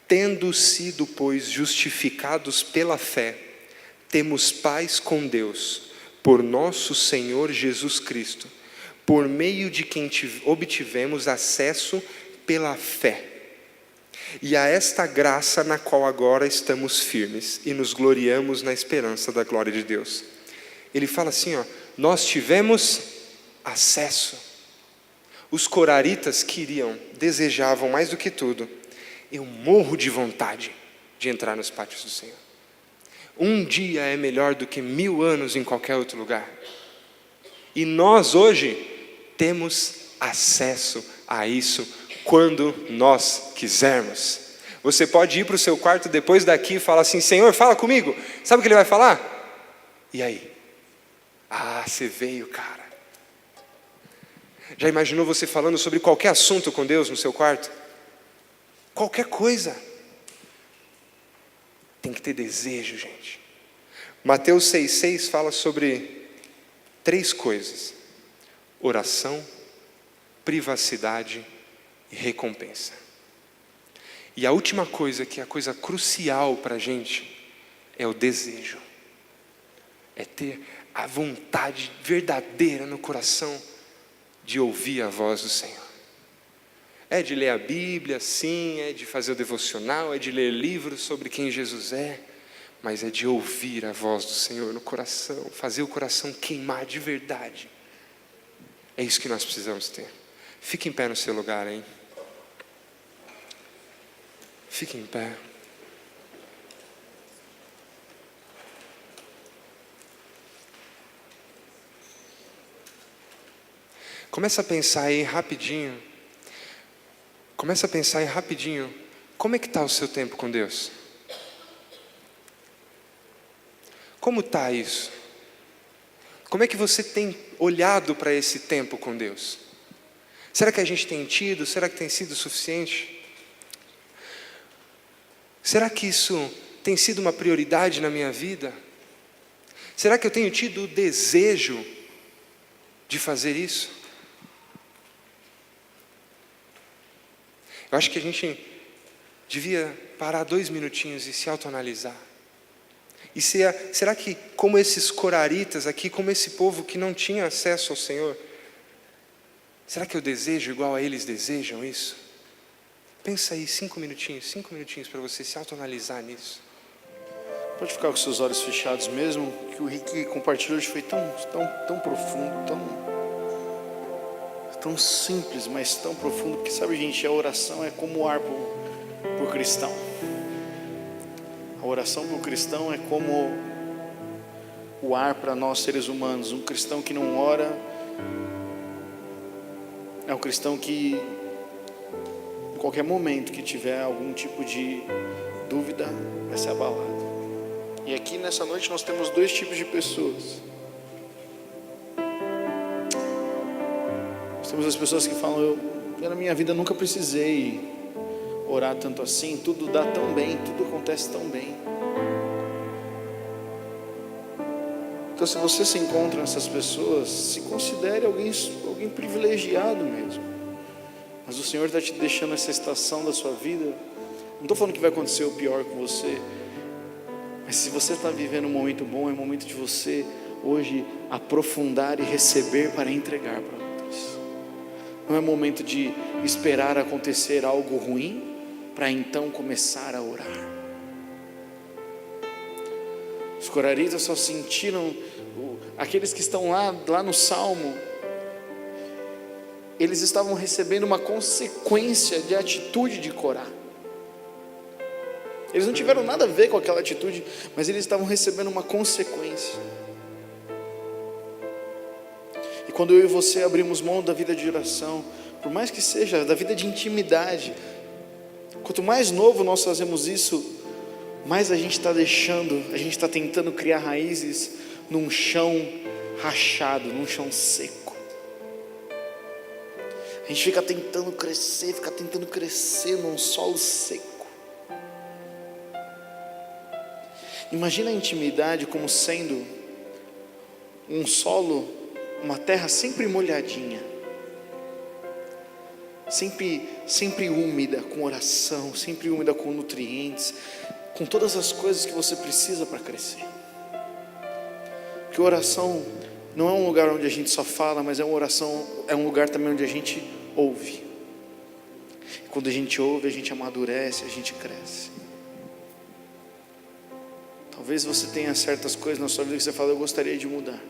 tendo sido, pois, justificados pela fé, temos paz com Deus, por nosso Senhor Jesus Cristo, por meio de quem obtivemos acesso pela fé. E a esta graça na qual agora estamos firmes e nos gloriamos na esperança da glória de Deus. Ele fala assim, nós tivemos acesso. Os coraritas desejavam mais do que tudo: eu morro de vontade de entrar nos pátios do Senhor. Um dia é melhor do que 1000 anos em qualquer outro lugar. E nós hoje temos acesso a isso quando nós quisermos. Você pode ir para o seu quarto depois daqui e falar assim: Senhor, fala comigo. Sabe o que Ele vai falar? E aí? Ah, você veio, cara. Já imaginou você falando sobre qualquer assunto com Deus no seu quarto? Qualquer coisa. Tem que ter desejo, gente. Mateus 6,6 fala sobre 3 coisas: oração, privacidade e recompensa. E a última coisa, que é a coisa crucial para a gente, é o desejo. É ter a vontade verdadeira no coração de ouvir a voz do Senhor. É de ler a Bíblia, sim, é de fazer o devocional, é de ler livros sobre quem Jesus é, mas é de ouvir a voz do Senhor no coração, fazer o coração queimar de verdade. É isso que nós precisamos ter. Fique em pé no seu lugar, hein? Fique em pé. Começa a pensar aí rapidinho. Como é que está o seu tempo com Deus? Como está isso? Como é que você tem olhado para esse tempo com Deus? Será que a gente tem tido? Será que tem sido suficiente? Será que isso tem sido uma prioridade na minha vida? Será que eu tenho tido o desejo de fazer isso? Eu acho que a gente devia parar 2 minutinhos e se autoanalisar. E será que, como esses coraritas aqui, como esse povo que não tinha acesso ao Senhor, será que eu desejo igual a eles desejam isso? Pensa aí 5 minutinhos para você se autoanalisar nisso. Pode ficar com seus olhos fechados mesmo, que o Rick compartilhou hoje foi tão profundo, tão simples, mas tão profundo, porque sabe, gente, a oração é como o ar para o cristão. A oração para o cristão é como o ar para nós seres humanos. Um cristão que não ora é um cristão que, em qualquer momento que tiver algum tipo de dúvida, vai ser abalado. E aqui nessa noite nós temos 2 tipos de pessoas. Nós temos as pessoas que falam: eu na minha vida nunca precisei orar tanto assim, tudo dá tão bem, tudo acontece tão bem. Então, se você se encontra nessas pessoas, se considere alguém privilegiado mesmo. Mas o Senhor está te deixando essa estação da sua vida. Não estou falando que vai acontecer o pior com você, mas se você está vivendo um momento bom, é o momento de você hoje aprofundar e receber para entregar para outros. Não é momento de esperar acontecer algo ruim para então começar a orar. Os coraritas só sentiram, aqueles que estão lá no Salmo, eles estavam recebendo uma consequência de atitude de Corá. Eles não tiveram nada a ver com aquela atitude, mas eles estavam recebendo uma consequência. E quando eu e você abrimos mão da vida de oração, por mais que seja da vida de intimidade, quanto mais novo nós fazemos isso, mais a gente está tentando criar raízes num chão rachado, num chão seco. A gente fica tentando crescer num solo seco. Imagina a intimidade como sendo um solo, uma terra sempre molhadinha, sempre úmida com oração, sempre úmida com nutrientes, com todas as coisas que você precisa para crescer. Porque oração não é um lugar onde a gente só fala, mas é um lugar também onde a gente ouve. E quando a gente ouve, a gente amadurece, a gente cresce. Talvez você tenha certas coisas na sua vida que você fala, eu gostaria de mudar.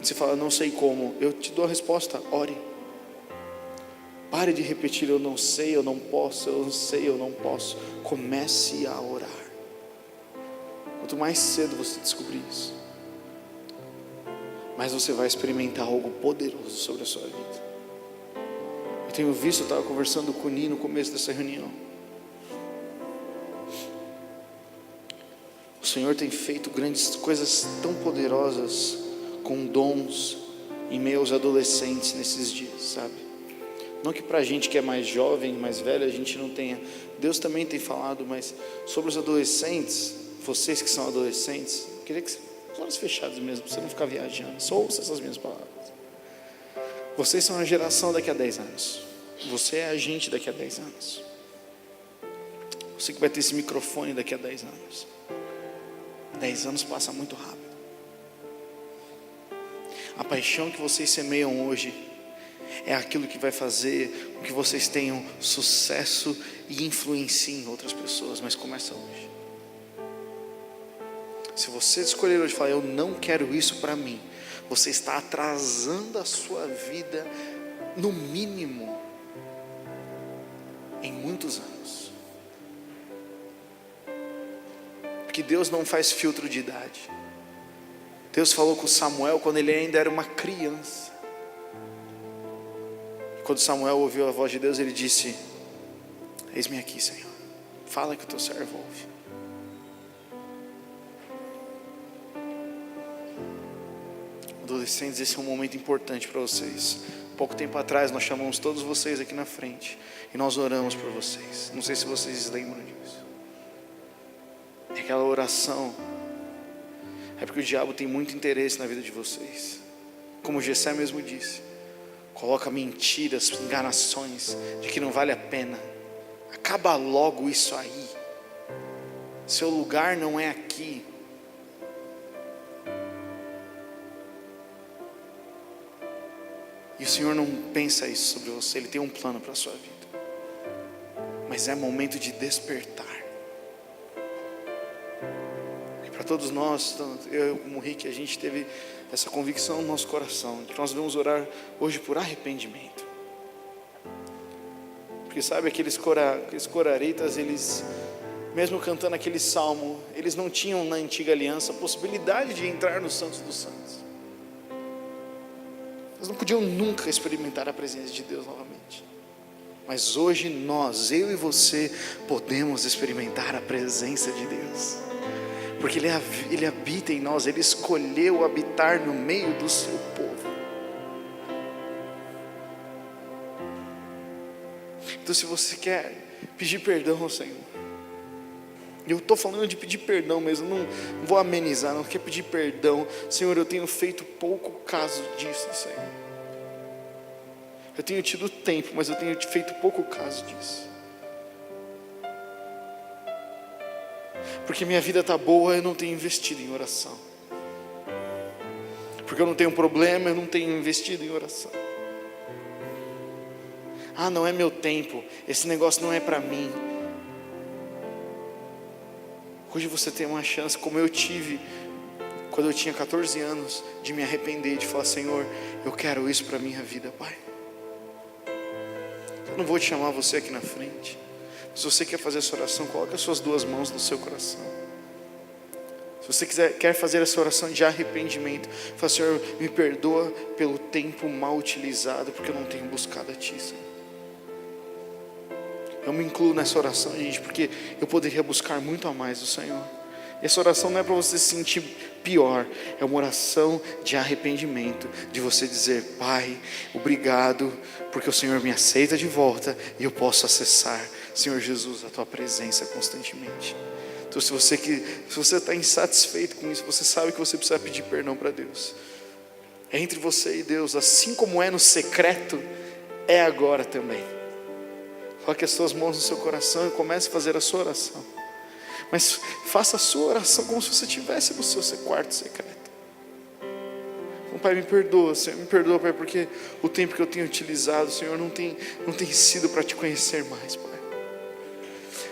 Você fala, não sei como. Eu te dou a resposta, ore. Pare de repetir, eu não sei, eu não posso, eu não sei, eu não posso. Comece a orar. Quanto mais cedo você descobrir isso, mais você vai experimentar algo poderoso sobre a sua vida. Eu tenho visto, eu estava conversando com o Nino no começo dessa reunião. O Senhor tem feito grandes coisas tão poderosas com dons em meio aos adolescentes nesses dias, sabe? Não que pra gente que é mais jovem, mais velho, a gente não tenha. Deus também tem falado, mas sobre os adolescentes, vocês que são adolescentes, eu queria que com olhos fechados mesmo, para você não ficar viajando, só ouça essas minhas palavras. Vocês são a geração daqui a 10 anos. Você é a gente daqui a 10 anos. Você que vai ter esse microfone daqui a 10 anos. 10 anos passa muito rápido. A paixão que vocês semeiam hoje é aquilo que vai fazer com que vocês tenham sucesso e influenciem outras pessoas, mas começa hoje. Se você escolher hoje e falar, eu não quero isso para mim, você está atrasando a sua vida, no mínimo, em muitos anos. Porque Deus não faz filtro de idade. Deus falou com Samuel quando ele ainda era uma criança. Quando Samuel ouviu a voz de Deus, ele disse, eis-me aqui, Senhor, fala que o teu servo ouve. Adolescentes, esse é um momento importante para vocês. Pouco tempo atrás nós chamamos todos vocês aqui na frente e nós oramos por vocês. Não sei se vocês lembram disso. E aquela oração é porque o diabo tem muito interesse na vida de vocês. Como Jessé mesmo disse, coloca mentiras, enganações de que não vale a pena. Acaba logo isso aí. Seu lugar não é aqui. E o Senhor não pensa isso sobre você. Ele tem um plano para a sua vida. Mas é momento de despertar. E para todos nós, tanto eu como o Rick, a gente teve essa convicção no nosso coração, de que nós devemos orar hoje por arrependimento. Porque sabe, aqueles coraritas, eles, mesmo cantando aquele salmo, eles não tinham na antiga aliança a possibilidade de entrar no Santos dos Santos. Eles não podiam nunca experimentar a presença de Deus novamente. Mas hoje nós, eu e você, podemos experimentar a presença de Deus. Porque Ele habita em nós, Ele escolheu habitar no meio do seu povo. Então, se você quer pedir perdão ao Senhor, e eu estou falando de pedir perdão mesmo, não vou amenizar, não quer pedir perdão. Senhor, eu tenho feito pouco caso disso, Senhor. Eu tenho tido tempo, mas eu tenho feito pouco caso disso. Porque minha vida está boa, eu não tenho investido em oração. Porque eu não tenho problema, eu não tenho investido em oração. Ah, não é meu tempo, esse negócio não é para mim. Hoje você tem uma chance, como eu tive quando eu tinha 14 anos, de me arrepender, de falar, Senhor, eu quero isso para a minha vida, Pai. Eu não vou te chamar você aqui na frente, Se você quer fazer essa oração, coloque as suas duas mãos no seu coração. Se você quer fazer essa oração de arrependimento, fala: Senhor, me perdoa pelo tempo mal utilizado, porque eu não tenho buscado a Ti, Senhor. Eu me incluo nessa oração, gente, porque eu poderia buscar muito a mais do Senhor. E essa oração não é para você se sentir pior, é uma oração de arrependimento, de você dizer: Pai, obrigado, porque o Senhor me aceita de volta e eu posso acessar, Senhor Jesus, a Tua presença constantemente. Então, se você está insatisfeito com isso, você sabe que você precisa pedir perdão para Deus. É entre você e Deus, assim como é no secreto, é agora também. Coloque as suas mãos no seu coração e comece a fazer a sua oração. Mas faça a sua oração como se você estivesse no seu quarto secreto. Então, Pai, me perdoa, Senhor, me perdoa, Pai, porque o tempo que eu tenho utilizado, Senhor, não tem sido para Te conhecer mais, Pai.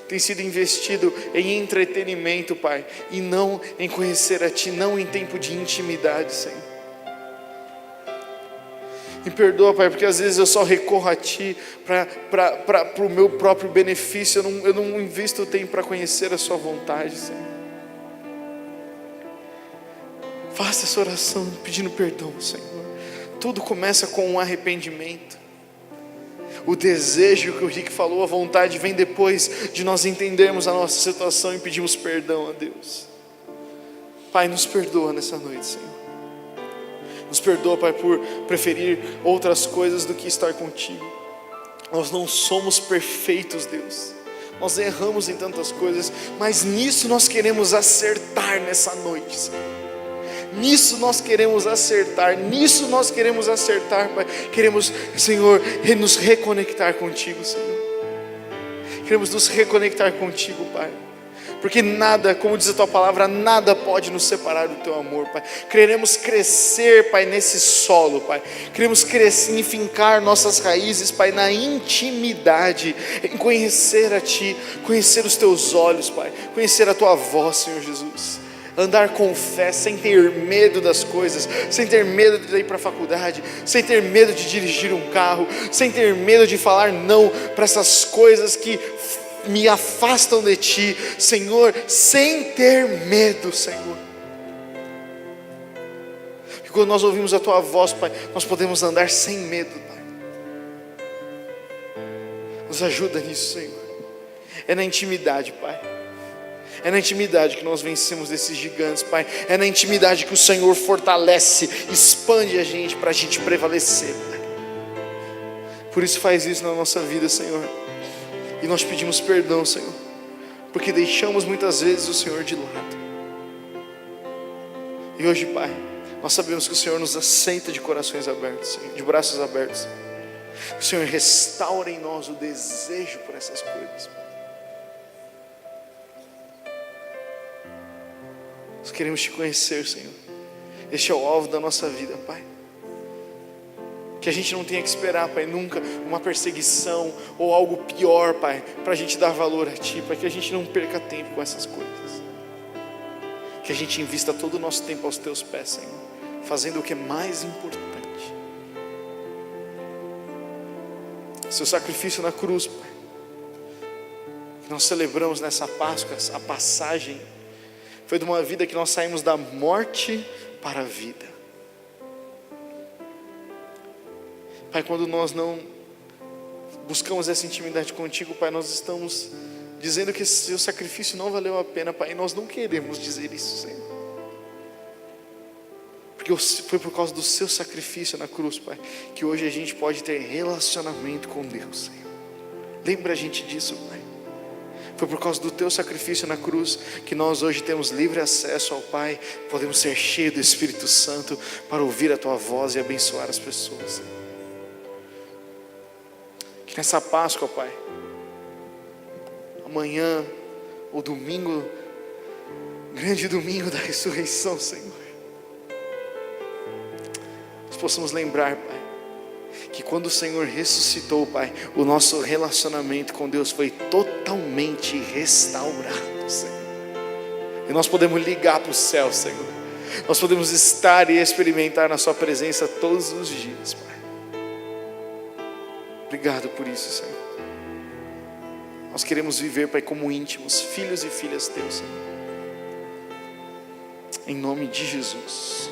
Tem sido investido em entretenimento, Pai, e não em conhecer a Ti, não em tempo de intimidade, Senhor. Me perdoa, Pai, porque às vezes eu só recorro a Ti para o meu próprio benefício. Eu não invisto tempo para conhecer a Sua vontade, Senhor. Faça essa oração pedindo perdão, Senhor. Tudo começa com um arrependimento. O desejo que o Rick falou, a vontade, vem depois de nós entendermos a nossa situação e pedirmos perdão a Deus. Pai, nos perdoa nessa noite, Senhor. Nos perdoa, Pai, por preferir outras coisas do que estar contigo. Nós não somos perfeitos, Deus. Nós erramos em tantas coisas, mas nisso nós queremos acertar nessa noite, Senhor. Nisso nós queremos acertar, Pai. Queremos, Senhor, nos reconectar contigo, Senhor. Queremos nos reconectar contigo, Pai. Porque nada, como diz a Tua palavra, nada pode nos separar do Teu amor, Pai. Queremos crescer, Pai, nesse solo, Pai. Queremos crescer, fincar nossas raízes, Pai, na intimidade, em conhecer a Ti, conhecer os Teus olhos, Pai, conhecer a Tua voz, Senhor Jesus. Andar com fé, sem ter medo das coisas, sem ter medo de ir para a faculdade, sem ter medo de dirigir um carro, sem ter medo de falar não para essas coisas que me afastam de Ti, Senhor, sem ter medo, Senhor. E quando nós ouvimos a Tua voz, Pai, nós podemos andar sem medo, Pai. Nos ajuda nisso, Senhor. É na intimidade, Pai. É na intimidade que nós vencemos desses gigantes, Pai. É na intimidade que o Senhor fortalece, expande a gente para a gente prevalecer, Pai. Por isso faz isso na nossa vida, Senhor. E nós pedimos perdão, Senhor, porque deixamos muitas vezes o Senhor de lado. E hoje, Pai, nós sabemos que o Senhor nos aceita de corações abertos, Senhor, de braços abertos. O Senhor restaura em nós o desejo por essas coisas. Nós queremos Te conhecer, Senhor. Este é o alvo da nossa vida, Pai. Que a gente não tenha que esperar, Pai, nunca uma perseguição ou algo pior, Pai, para a gente dar valor a Ti, para que a gente não perca tempo com essas coisas. Que a gente invista todo o nosso tempo aos Teus pés, Senhor, fazendo o que é mais importante. Seu sacrifício na cruz, Pai, que nós celebramos nessa Páscoa, a passagem, foi de uma vida que nós saímos da morte para a vida. Pai, quando nós não buscamos essa intimidade contigo, Pai, nós estamos dizendo que esse seu sacrifício não valeu a pena, Pai, e nós não queremos dizer isso, Senhor. Porque foi por causa do seu sacrifício na cruz, Pai, que hoje a gente pode ter relacionamento com Deus, Senhor. Lembra a gente disso, Pai. Foi por causa do Teu sacrifício na cruz que nós hoje temos livre acesso ao Pai, podemos ser cheios do Espírito Santo para ouvir a Tua voz e abençoar as pessoas. Que nessa Páscoa, Pai, amanhã ou domingo, grande domingo da ressurreição, Senhor, nós possamos lembrar, Pai, que quando o Senhor ressuscitou, Pai, o nosso relacionamento com Deus foi totalmente restaurado, Senhor. E nós podemos ligar para o céu, Senhor. Nós podemos estar e experimentar na Sua presença todos os dias, Pai. Obrigado por isso, Senhor. Nós queremos viver, Pai, como íntimos, filhos e filhas teus, Senhor. Em nome de Jesus.